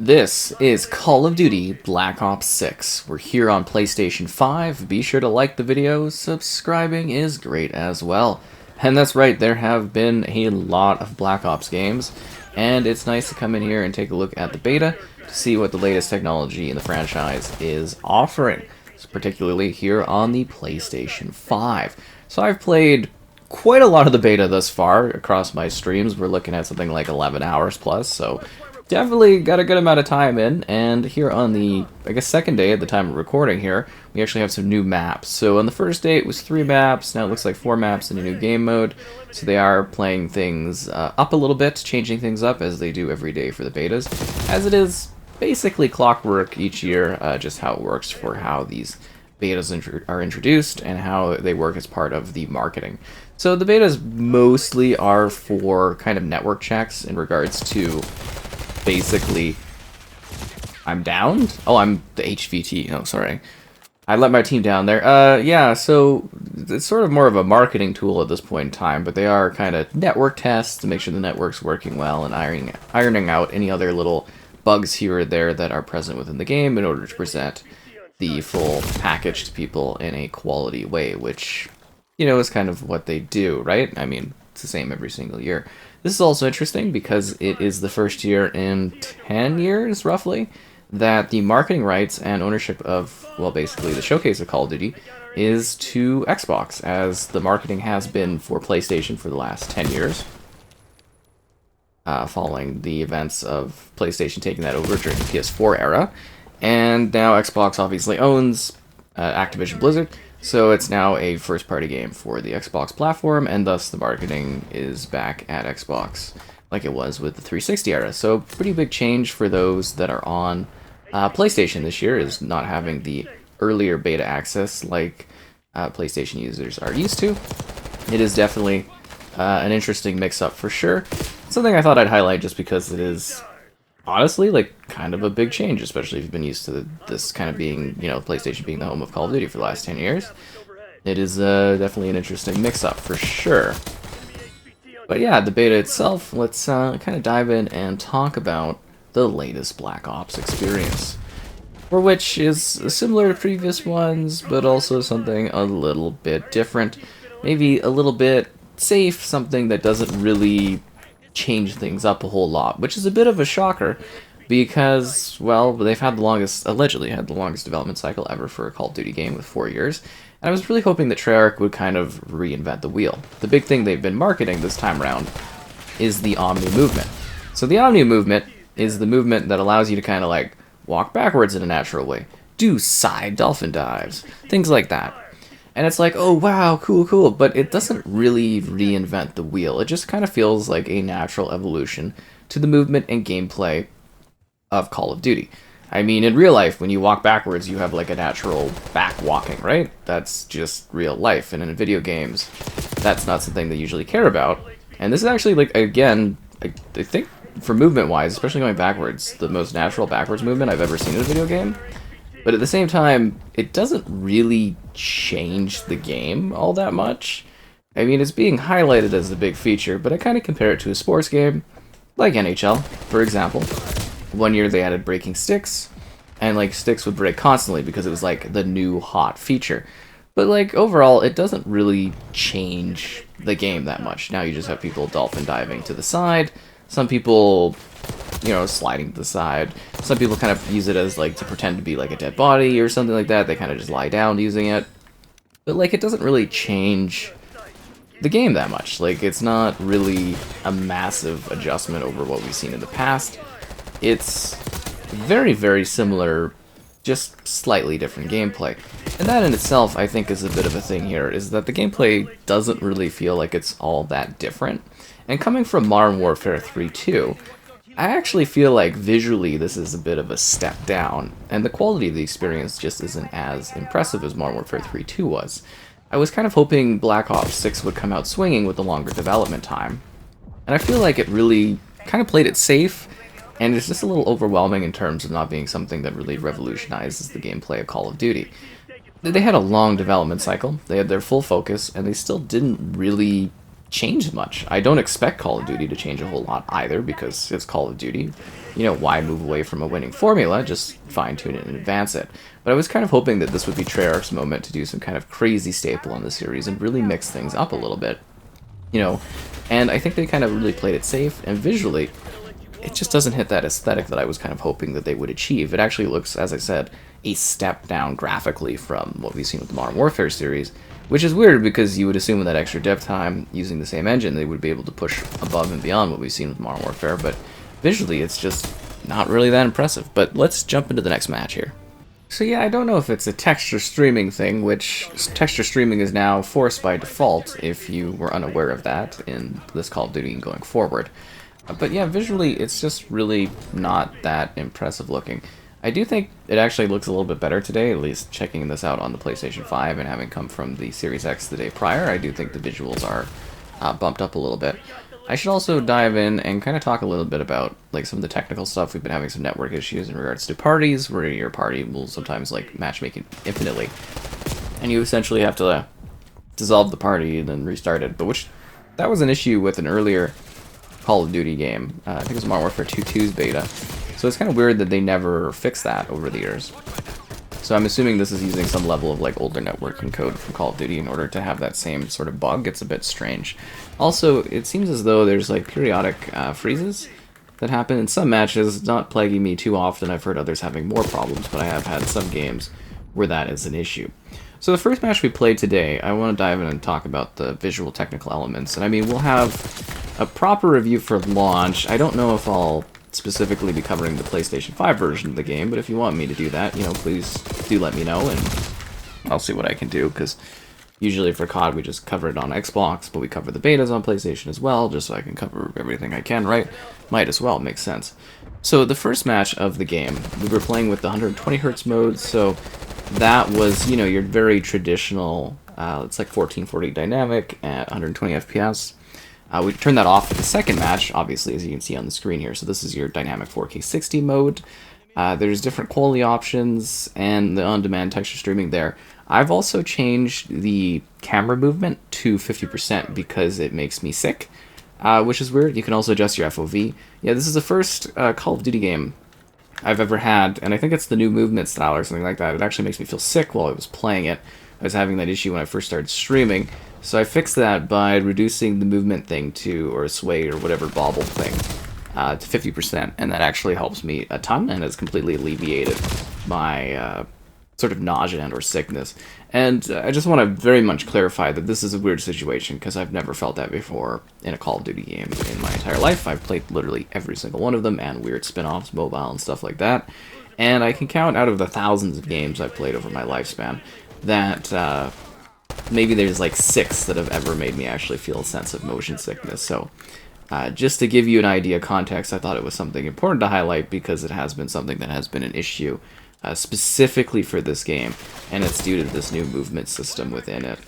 This is Call of Duty Black Ops 6. We're here on PlayStation 5. Be sure to like the video. Subscribing is great as well. And that's right, there have been a lot of Black Ops games, and it's nice to come in here and take a look at the beta to see what the latest technology in the franchise is offering, particularly here on the PlayStation 5. So I've played quite a lot of the beta thus far across my streams. We're looking at something like 11 hours plus, so definitely got a good amount of time in, and here on the, I guess, second day at the time of recording here, we actually have some new maps. So on the first day it was 3 maps, now it looks like 4 maps in a new game mode, so they are playing things up a little bit, changing things up as they do every day for the betas, as it is basically clockwork each year, just how it works for how these betas are introduced and how they work as part of the marketing. So the betas mostly are for kind of network checks in regards to basically, I'm down? Oh, I'm the HVT. Oh, sorry. I let my team down there. Yeah, so it's sort of more of a marketing tool at this point in time, but they are kind of network tests to make sure the network's working well and ironing out any other little bugs here or there that are present within the game in order to present the full package to people in a quality way, which, you know, is kind of what they do, right? I mean, it's the same every single year. This is also interesting because it is the first year in 10 years, roughly, that the marketing rights and ownership of, well, basically the showcase of Call of Duty is to Xbox, as the marketing has been for PlayStation for the last 10 years, following the events of PlayStation taking that over during the PS4 era. And now Xbox obviously owns Activision Blizzard, so it's now a first-party game for the Xbox platform, and thus the marketing is back at Xbox like it was with the 360 era. So pretty big change for those that are on PlayStation this year, is not having the earlier beta access like PlayStation users are used to. It is definitely an interesting mix-up for sure. Something I thought I'd highlight just because it is honestly, like, kind of a big change, especially if you've been used to this kind of being, you know, PlayStation being the home of Call of Duty for the last 10 years. It is definitely an interesting mix-up, for sure. But yeah, the beta itself, let's kind of dive in and talk about the latest Black Ops experience, for which is similar to previous ones, but also something a little bit different. Maybe a little bit safe, something that doesn't really change things up a whole lot, which is a bit of a shocker because, well, they've had the longest, allegedly had the longest development cycle ever for a Call of Duty game with 4 years, and I was really hoping that Treyarch would kind of reinvent the wheel. The big thing they've been marketing this time around is the Omni movement. So the Omni movement is the movement that allows you to kind of like walk backwards in a natural way, do side dolphin dives, things like that. And it's like, oh wow, cool, cool, but it doesn't really reinvent the wheel. It just kind of feels like a natural evolution to the movement and gameplay of Call of Duty. I mean, in real life, when you walk backwards, you have like a natural back walking, right? That's just real life. And in video games, that's not something they usually care about. And this is actually, like, again, I think for movement-wise, especially going backwards, the most natural backwards movement I've ever seen in a video game. But at the same time, it doesn't really change the game all that much. I mean, it's being highlighted as a big feature, but I kind of compare it to a sports game, like NHL, for example. One year they added breaking sticks, and like sticks would break constantly because it was like the new hot feature. But like overall, it doesn't really change the game that much. Now you just have people dolphin diving to the side, some people, you know, sliding to the side. Some people kind of use it as like to pretend to be like a dead body or something like that. They kind of just lie down using it. But like it doesn't really change the game that much. Like it's not really a massive adjustment over what we've seen in the past. It's very, very similar, just slightly different gameplay. And that in itself, I think, is a bit of a thing here, is that the gameplay doesn't really feel like it's all that different. And coming from Modern Warfare 3 too, I actually feel like visually this is a bit of a step down, and the quality of the experience just isn't as impressive as Modern Warfare 3 2 was. I was kind of hoping Black Ops 6 would come out swinging with the longer development time, and I feel like it really kind of played it safe, and it's just a little overwhelming in terms of not being something that really revolutionizes the gameplay of Call of Duty. They had a long development cycle, they had their full focus, and they still didn't really change much. I don't expect Call of Duty to change a whole lot either, because it's Call of Duty. You know, why move away from a winning formula? Just fine-tune it and advance it. But I was kind of hoping that this would be Treyarch's moment to do some kind of crazy staple on the series and really mix things up a little bit. You know, and I think they kind of really played it safe, and visually, it just doesn't hit that aesthetic that I was kind of hoping that they would achieve. It actually looks, as I said, a step down graphically from what we've seen with the Modern Warfare series, which is weird because you would assume with that extra dev time, using the same engine, they would be able to push above and beyond what we've seen with Modern Warfare, but visually it's just not really that impressive. But let's jump into the next match here. So yeah, I don't know if it's a texture streaming thing, which texture streaming is now forced by default if you were unaware of that in this Call of Duty going forward. But yeah, visually it's just really not that impressive looking. I do think it actually looks a little bit better today, at least checking this out on the PlayStation 5 and having come from the Series X the day prior. I do think the visuals are bumped up a little bit. I should also dive in and kind of talk a little bit about like some of the technical stuff. We've been having some network issues in regards to parties, where your party will sometimes like matchmaking infinitely, and you essentially have to dissolve the party and then restart it. But that was an issue with an earlier Call of Duty game. I think it was Modern Warfare 2's beta. So it's kind of weird that they never fixed that over the years. So I'm assuming this is using some level of like older networking code from Call of Duty in order to have that same sort of bug. It's a bit strange. Also, it seems as though there's like periodic freezes that happen in some matches, not plaguing me too often. I've heard others having more problems, but I have had some games where that is an issue. So the first match we played today, I want to dive in and talk about the visual technical elements. And I mean, we'll have a proper review for launch. I don't know if I'll specifically be covering the PlayStation 5 version of the game, but if you want me to do that, you know, please do let me know, and I'll see what I can do, because usually for COD we just cover it on Xbox, but we cover the betas on PlayStation as well, just so I can cover everything I can, right? Might as well, makes sense. So the first match of the game, we were playing with the 120 Hz mode, so that was, you know, your very traditional, it's like 1440 dynamic at 120 FPS. We turned that off for the second match, obviously, as you can see on the screen here. So this is your dynamic 4K 60 mode. There's different quality options and the on-demand texture streaming there. I've also changed the camera movement to 50% because it makes me sick, which is weird. You can also adjust your FOV. Yeah, this is the first Call of Duty game I've ever had, and I think it's the new movement style or something like that. It actually makes me feel sick while I was playing it. I was having that issue when I first started streaming. So I fixed that by reducing the movement thing to, or sway or whatever bobble thing, to 50%, and that actually helps me a ton, and has completely alleviated my sort of nausea and or sickness. And I just want to very much clarify that this is a weird situation, because I've never felt that before in a Call of Duty game in my entire life. I've played literally every single one of them, and weird spin-offs, mobile, and stuff like that. And I can count out of the thousands of games I've played over my lifespan that maybe there's like 6 that have ever made me actually feel a sense of motion sickness. So just to give you an idea, context, I thought it was something important to highlight, because it has been something that has been an issue specifically for this game, and it's due to this new movement system within it,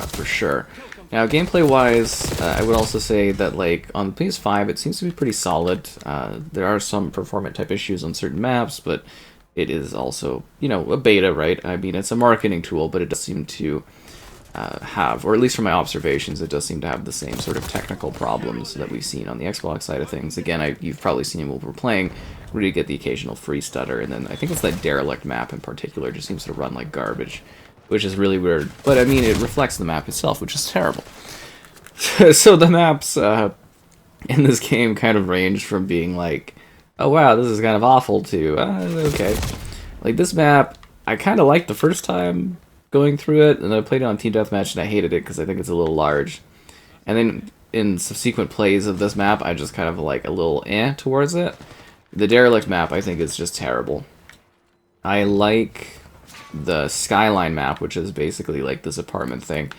for sure. Now, gameplay-wise, I would also say that, like, on the PS5, it seems to be pretty solid. There are some performance-type issues on certain maps, but it is also, you know, a beta, right? I mean, it's a marketing tool, but it does seem to have, or at least from my observations, it does seem to have the same sort of technical problems that we've seen on the Xbox side of things. Again, you've probably seen while we're playing, where you get the occasional free stutter, and then I think it's that derelict map in particular just seems to run like garbage, which is really weird. But I mean, it reflects the map itself, which is terrible. So the maps in this game kind of range from being like, oh wow, this is kind of awful, to okay. Like this map, I kind of liked the first time going through it, and I played it on Team Deathmatch and I hated it because I think it's a little large. And then in subsequent plays of this map, I just kind of like a little towards it. The derelict map, I think, is just terrible. I like the Skyline map, which is basically like this apartment thing.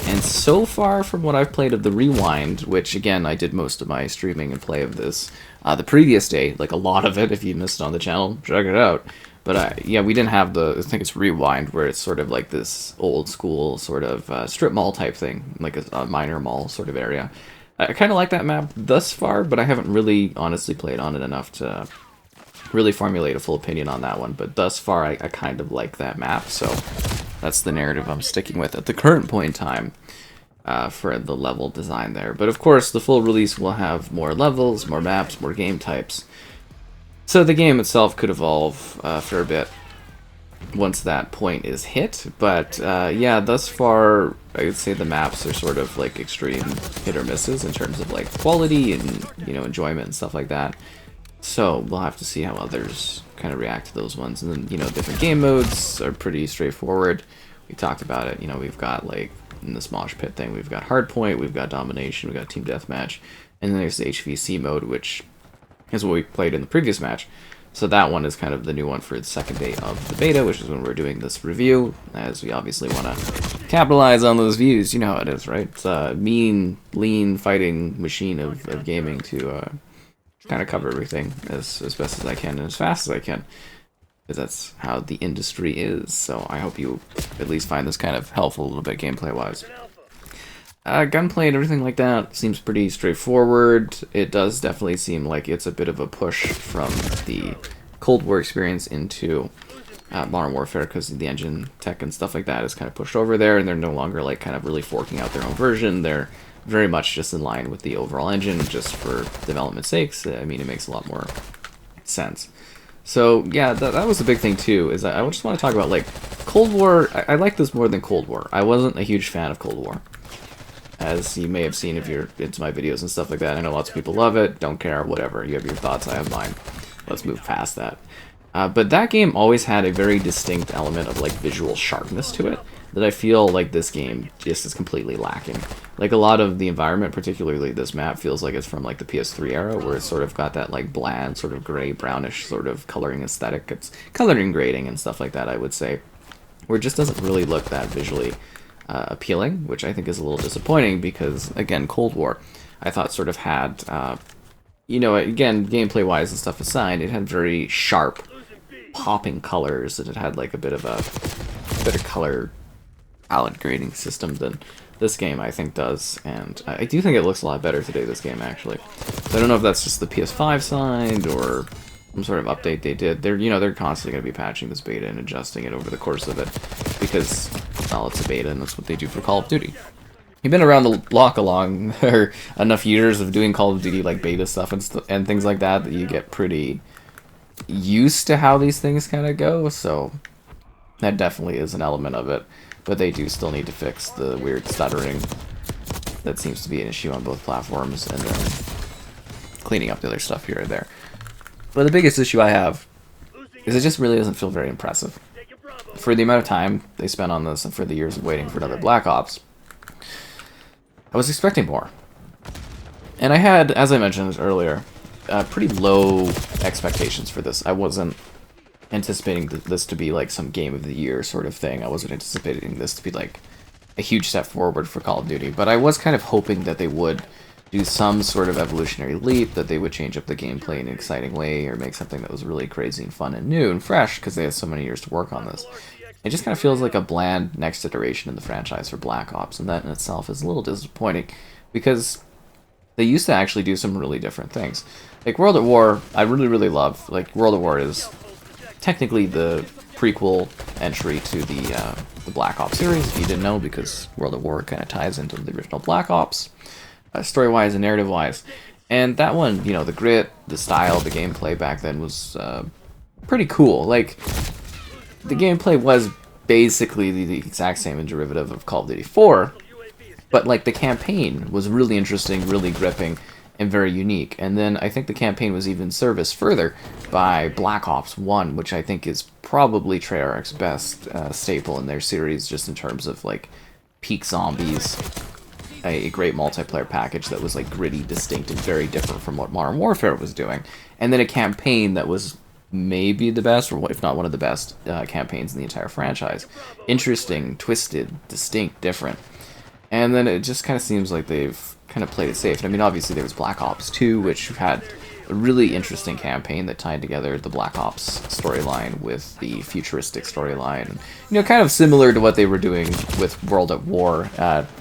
And so far from what I've played of the Rewind, which again, I did most of my streaming and play of this the previous day, like a lot of it. If you missed it on the channel, check it out. But yeah, we didn't have I think it's Rewind, where it's sort of like this old school sort of strip mall type thing, like a minor mall sort of area. I kind of like that map thus far, but I haven't really honestly played on it enough to really formulate a full opinion on that one. But thus far, I kind of like that map, so that's the narrative I'm sticking with at the current point in time. for the level design there. But of course, the full release will have more levels, more maps, more game types. So the game itself could evolve a fair bit once that point is hit. But yeah, thus far, I would say the maps are sort of like extreme hit or misses in terms of like quality and, you know, enjoyment and stuff like that. So we'll have to see how others kind of react to those ones. And then, you know, different game modes are pretty straightforward. We talked about it. You know, we've got like in this mosh pit thing, we've got hardpoint, we've got domination, we've got team deathmatch, and then there's the HVC mode, which is what we played in the previous match. So that one is kind of the new one for the second day of the beta, which is when we're doing this review, as we obviously want to capitalize on those views. You know how it is, right? It's a mean, lean fighting machine of gaming to kind of cover everything as best as I can and as fast as I can, because that's how the industry is. So I hope you at least find this kind of helpful a little bit gameplay-wise. Gunplay and everything like that seems pretty straightforward. It does definitely seem like it's a bit of a push from the Cold War experience into Modern Warfare, because the engine tech and stuff like that is kind of pushed over there, and they're no longer like kind of really forking out their own version. They're very much just in line with the overall engine, just for development's sakes. I mean, it makes a lot more sense. So yeah, that was the big thing too, is I just want to talk about like Cold War. I like this more than Cold War. I wasn't a huge fan of Cold War, as you may have seen if you're into my videos and stuff like that. I know lots of people love it, don't care, whatever. You have your thoughts, I have mine. Let's move past that. But that game always had a very distinct element of like visual sharpness to it that I feel like this game just is completely lacking. Like a lot of the environment, particularly this map, feels like it's from like the PS3 era, where it's sort of got that like bland, sort of gray, brownish sort of coloring aesthetic. It's coloring grading and stuff like that, I would say, where it just doesn't really look that visually appealing, which I think is a little disappointing because, again, Cold War, I thought sort of had, you know, again, gameplay-wise and stuff aside, it had very sharp, popping colors, and it had like a bit of a better color palette grading system than this game, I think, does, and I do think it looks a lot better today, this game, actually. So I don't know if that's just the PS5 side, or some sort of update they did. They're constantly going to be patching this beta and adjusting it over the course of it, because, well, it's a beta, and that's what they do for Call of Duty. You've been around the block along, or enough years of doing Call of Duty, like, beta stuff and things like that, that you get pretty used to how these things kind of go, so that definitely is an element of it. But they do still need to fix the weird stuttering that seems to be an issue on both platforms, and then cleaning up the other stuff here and there. But the biggest issue I have is it just really doesn't feel very impressive. For the amount of time they spent on this and for the years of waiting for another Black Ops, I was expecting more. And I had, as I mentioned earlier, pretty low expectations for this. I wasn't anticipating this to be like some Game of the Year sort of thing. I wasn't anticipating this to be like a huge step forward for Call of Duty, but I was kind of hoping that they would do some sort of evolutionary leap, that they would change up the gameplay in an exciting way, or make something that was really crazy and fun and new and fresh, because they had so many years to work on this. It just kind of feels like a bland next iteration in the franchise for Black Ops, and that in itself is a little disappointing, because they used to actually do some really different things. Like World at War, I really, really love. Like, World at War is technically the prequel entry to the Black Ops series, if you didn't know, because World at War kind of ties into the original Black Ops, story-wise and narrative-wise. And that one, you know, the grit, the style, the gameplay back then was pretty cool. Like, the gameplay was basically the exact same and derivative of Call of Duty 4, but, like, the campaign was really interesting, really gripping, and very unique. And then I think the campaign was even serviced further by Black Ops 1, which I think is probably Treyarch's best staple in their series, just in terms of, like, peak zombies, a great multiplayer package that was, like, gritty, distinct, and very different from what Modern Warfare was doing. And then a campaign that was maybe the best, or if not one of the best campaigns in the entire franchise. Interesting, twisted, distinct, different. And then it just kind of seems like they've kind of played it safe. And I mean, obviously there was Black Ops 2, which had a really interesting campaign that tied together the Black Ops storyline with the futuristic storyline. You know, kind of similar to what they were doing with World at War,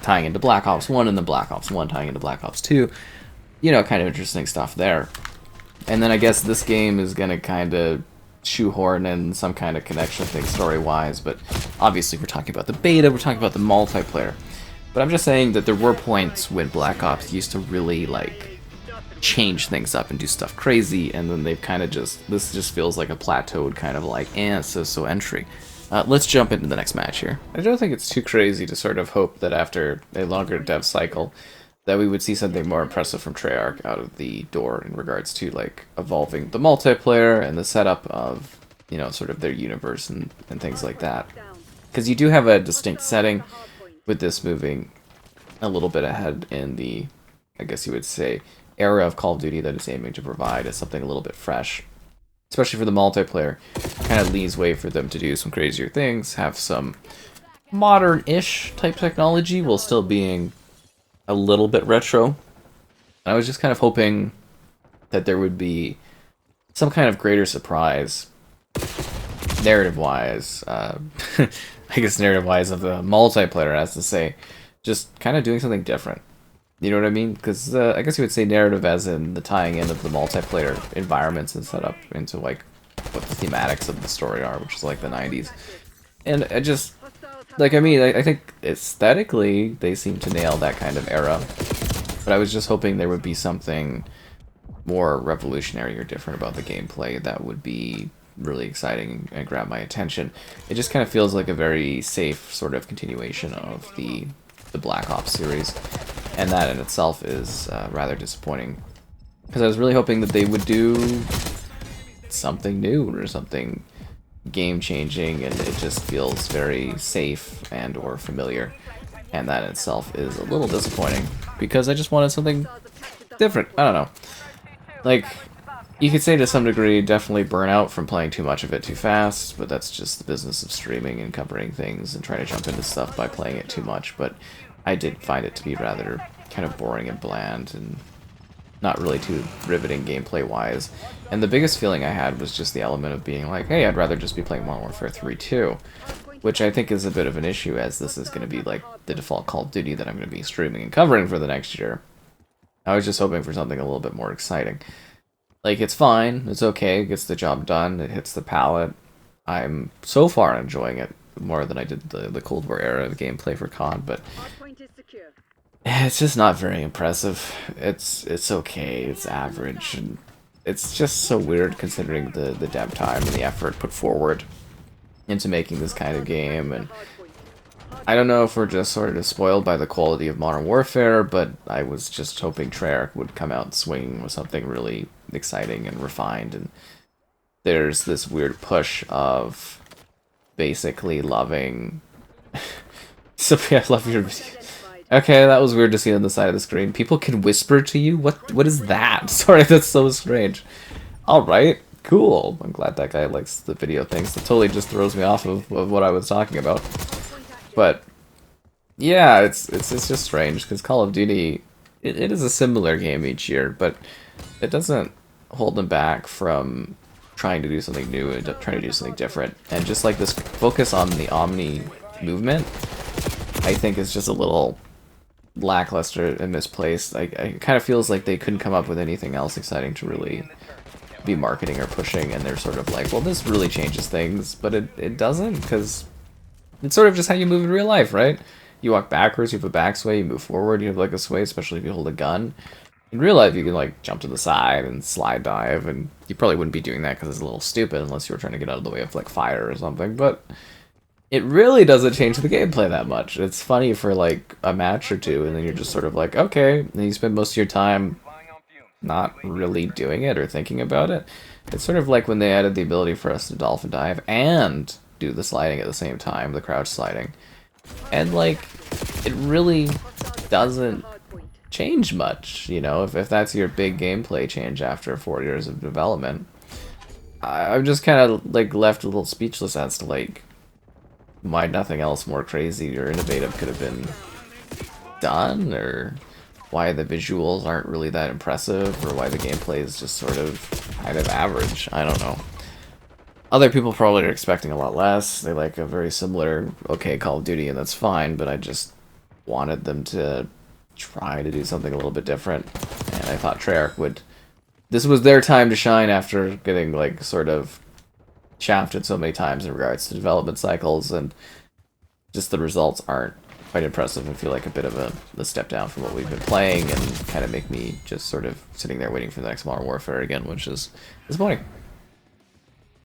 tying into Black Ops 1, and then Black Ops 1 tying into Black Ops 2. You know, kind of interesting stuff there. And then I guess this game is going to kind of shoehorn in some kind of connection thing story-wise, but obviously we're talking about the beta, we're talking about the multiplayer. But I'm just saying that there were points when Black Ops used to really, like, change things up and do stuff crazy, and then they've kind of just, this just feels like a plateaued kind of like, so entry. Let's jump into the next match here. I don't think it's too crazy to sort of hope that after a longer dev cycle that we would see something more impressive from Treyarch out of the door in regards to, like, evolving the multiplayer and the setup of, you know, sort of their universe and things like that. Because you do have a distinct setting, with this moving a little bit ahead in the, I guess you would say, era of Call of Duty that is aiming to provide as something a little bit fresh. Especially for the multiplayer, kind of leaves way for them to do some crazier things, have some modern-ish type technology while still being a little bit retro. I was just kind of hoping that there would be some kind of greater surprise, narrative-wise, I guess narrative-wise of the multiplayer, as to say, just kind of doing something different. You know what I mean? Because I guess you would say narrative as in the tying in of the multiplayer environments and setup into, like, what the thematics of the story are, which is like the 90s. And I just, like, I mean, I think aesthetically they seem to nail that kind of era. But I was just hoping there would be something more revolutionary or different about the gameplay that would be really exciting and grab my attention. It just kind of feels like a very safe sort of continuation of the Black Ops series, and that in itself is rather disappointing, because I was really hoping that they would do something new or something game-changing, and it just feels very safe and or familiar, and that in itself is a little disappointing, because I just wanted something different. I don't know. Like, you could say to some degree, definitely burnout from playing too much of it too fast, but that's just the business of streaming and covering things and trying to jump into stuff by playing it too much. But I did find it to be rather kind of boring and bland and not really too riveting gameplay-wise. And the biggest feeling I had was just the element of being like, hey, I'd rather just be playing Modern Warfare 3 too, which I think is a bit of an issue, as this is going to be like the default Call of Duty that I'm going to be streaming and covering for the next year. I was just hoping for something a little bit more exciting. Like, it's fine, it's okay, it gets the job done, it hits the palate. I'm so far enjoying it more than I did the Cold War era of gameplay for COD, but it's just not very impressive. It's okay, it's average, and it's just so weird considering the dev time and the effort put forward into making this kind of game. And I don't know if we're just sort of spoiled by the quality of Modern Warfare, but I was just hoping Treyarch would come out swinging with something really exciting and refined. And there's this weird push of basically loving... Sophia, I love your video. Okay, that was weird to see on the side of the screen. People can whisper to you? What is that? Sorry, that's so strange. Alright, cool. I'm glad that guy likes the video things. That totally just throws me off of what I was talking about. But yeah, it's just strange, because Call of Duty, it is a similar game each year, but it doesn't hold them back from trying to do something new and trying to do something different. And just like this focus on the Omni movement, I think is just a little lackluster and misplaced. It kind of feels like they couldn't come up with anything else exciting to really be marketing or pushing, and they're sort of like, well, this really changes things, but it doesn't, because it's sort of just how you move in real life, right? You walk backwards, you have a back sway, you move forward, you have like a sway, especially if you hold a gun. In real life, you can like jump to the side and slide dive, and you probably wouldn't be doing that because it's a little stupid unless you were trying to get out of the way of like fire or something, but it really doesn't change the gameplay that much. It's funny for like a match or two, and then you're just sort of like, okay, and you spend most of your time not really doing it or thinking about it. It's sort of like when they added the ability for us to dolphin dive and do the sliding at the same time, the crouch sliding. And like, it really doesn't change much, you know, if that's your big gameplay change after 4 years of development. I'm just kind of like left a little speechless as to like why nothing else more crazy or innovative could have been done, or why the visuals aren't really that impressive, or why the gameplay is just sort of kind of average. I don't know. Other people probably are expecting a lot less. They like a very similar, okay, Call of Duty, and that's fine, but I just wanted them to try to do something a little bit different, and I thought Treyarch would... This was their time to shine after getting, like, sort of shafted so many times in regards to development cycles, and just the results aren't quite impressive and feel like a bit of a step down from what we've been playing, and kind of make me just sort of sitting there waiting for the next Modern Warfare again, which is disappointing.